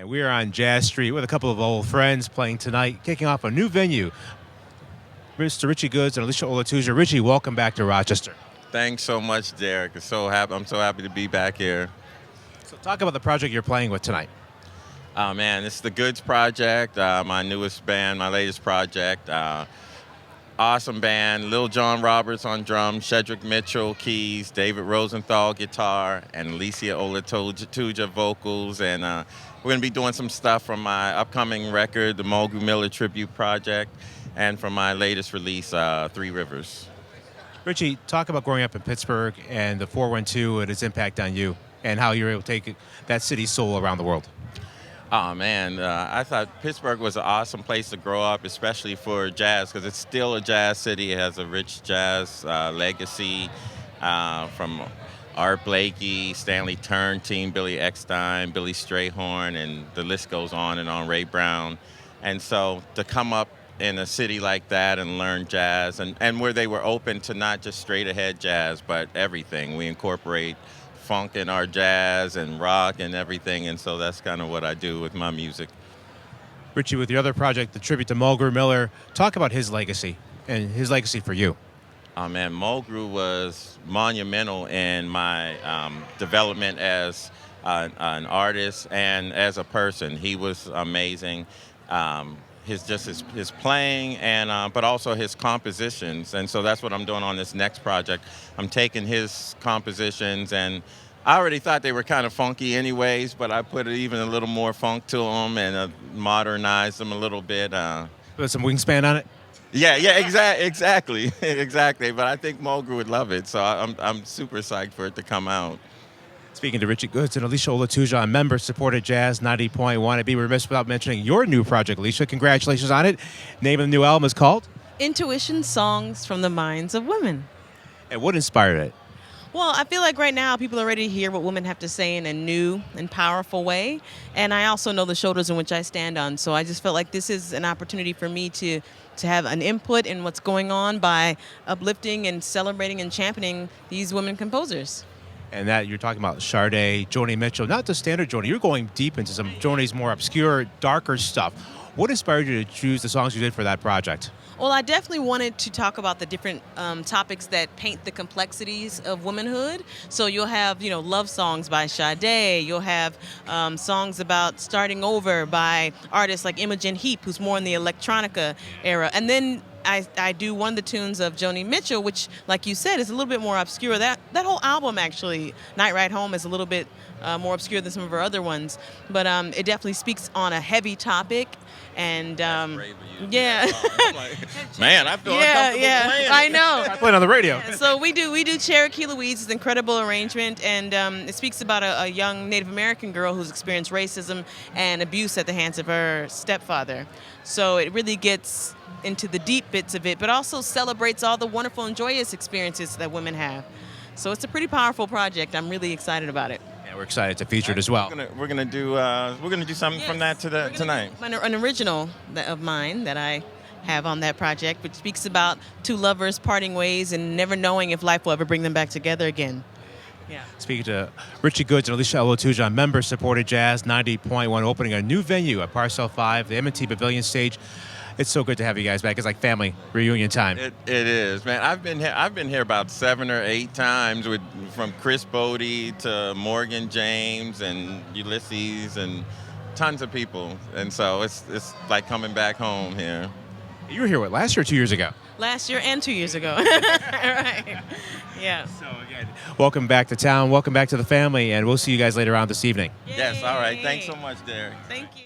And we are on Jazz Street with a couple of old friends playing tonight, kicking off a new venue. Mr. Richie Goods and Alicia Olatuja. Richie, welcome back to Rochester. Thanks so much, Derek. I'm so happy to be back here. So talk about the project you're playing with tonight. Oh, man, it's the Goods Project, my newest band, my latest project. Awesome band. Lil John Roberts on drums, Shedrick Mitchell keys, David Rosenthal guitar, and Alicia Olatuja vocals. And we're going to be doing some stuff from my upcoming record, the Mulgrew Miller Tribute Project, and from my latest release, Three Rivers. Richie, talk about growing up in Pittsburgh and the 412 and its impact on you and how you're able to take that city's soul around the world. Oh, man, I thought Pittsburgh was an awesome place to grow up, especially for jazz, because it's still a jazz city. It has a rich jazz legacy from Art Blakey, Stanley Turrentine, Billy Eckstine, Billy Strayhorn, and the list goes on, Ray Brown. And so to come up in a city like that and learn jazz, and where they were open to not just straight-ahead jazz, but everything. We incorporate funk in our jazz and rock and everything, and so that's kind of what I do with my music. Richie, with your other project, the tribute to Mulgrew Miller, talk about his legacy and his legacy for you. Oh, man, Mulgrew was monumental in my development as an artist and as a person. He was amazing. His playing and but also his compositions, and so that's what I'm doing on this next project. I'm taking his compositions, and I already thought they were kind of funky anyways, but I put even a little more funk to them and modernized them a little bit. Put some wingspan on it. Yeah, exactly. But I think Mulgrew would love it, so I'm super psyched for it to come out. Speaking to Richie Goods and Alicia Olatuja on member-supported Jazz 90.1, I'd be remiss without mentioning your new project, Alicia. Congratulations on it. Name of the new album is called? Intuition Songs from the Minds of Women. And what inspired it? Well, I feel like right now people are ready to hear what women have to say in a new and powerful way. And I also know the shoulders in which I stand on. So I just felt like this is an opportunity for me to have an input in what's going on by uplifting and celebrating and championing these women composers. And that you're talking about Sade, Joni Mitchell, not the standard Joni. You're going deep into some Joni's more obscure, darker stuff. What inspired you to choose the songs you did for that project? Well, I definitely wanted to talk about the different topics that paint the complexities of womanhood. So you'll have, love songs by Sade. You'll have songs about starting over by artists like Imogen Heap, who's more in the electronica era. And then I do one of the tunes of Joni Mitchell, which, like you said, is a little bit more obscure. That whole album, actually, Night Ride Home, is a little bit more obscure than some of her other ones. But it definitely speaks on a heavy topic. And yeah, man, I feel uncomfortable playing. I know. I played on the radio. So we do Cherokee Louise's incredible arrangement, and it speaks about a young Native American girl who's experienced racism and abuse at the hands of her stepfather. So it really gets into the deep bits of it, but also celebrates all the wonderful and joyous experiences that women have. So it's a pretty powerful project. I'm really excited about it. We're excited to feature it as well. We're gonna do something from that tonight. An original of mine that I have on that project, which speaks about two lovers parting ways and never knowing if life will ever bring them back together again. Yeah. Speaking to Richie Goods and Alicia Olatuja on member-supported Jazz 90.1, opening a new venue at Parcel 5, the M&T Pavilion stage. It's so good to have you guys back. It's like family reunion time. It is, man. I've been here about 7 or 8 times from Chris Bodie to Morgan James and Ulysses and tons of people, and so it's like coming back home here. You were here, last year or 2 years ago? Last year and 2 years ago. Right. Yeah. So again, welcome back to town. Welcome back to the family, and we'll see you guys later on this evening. Yay. Yes, all right. Thanks so much, Derek. Thank you.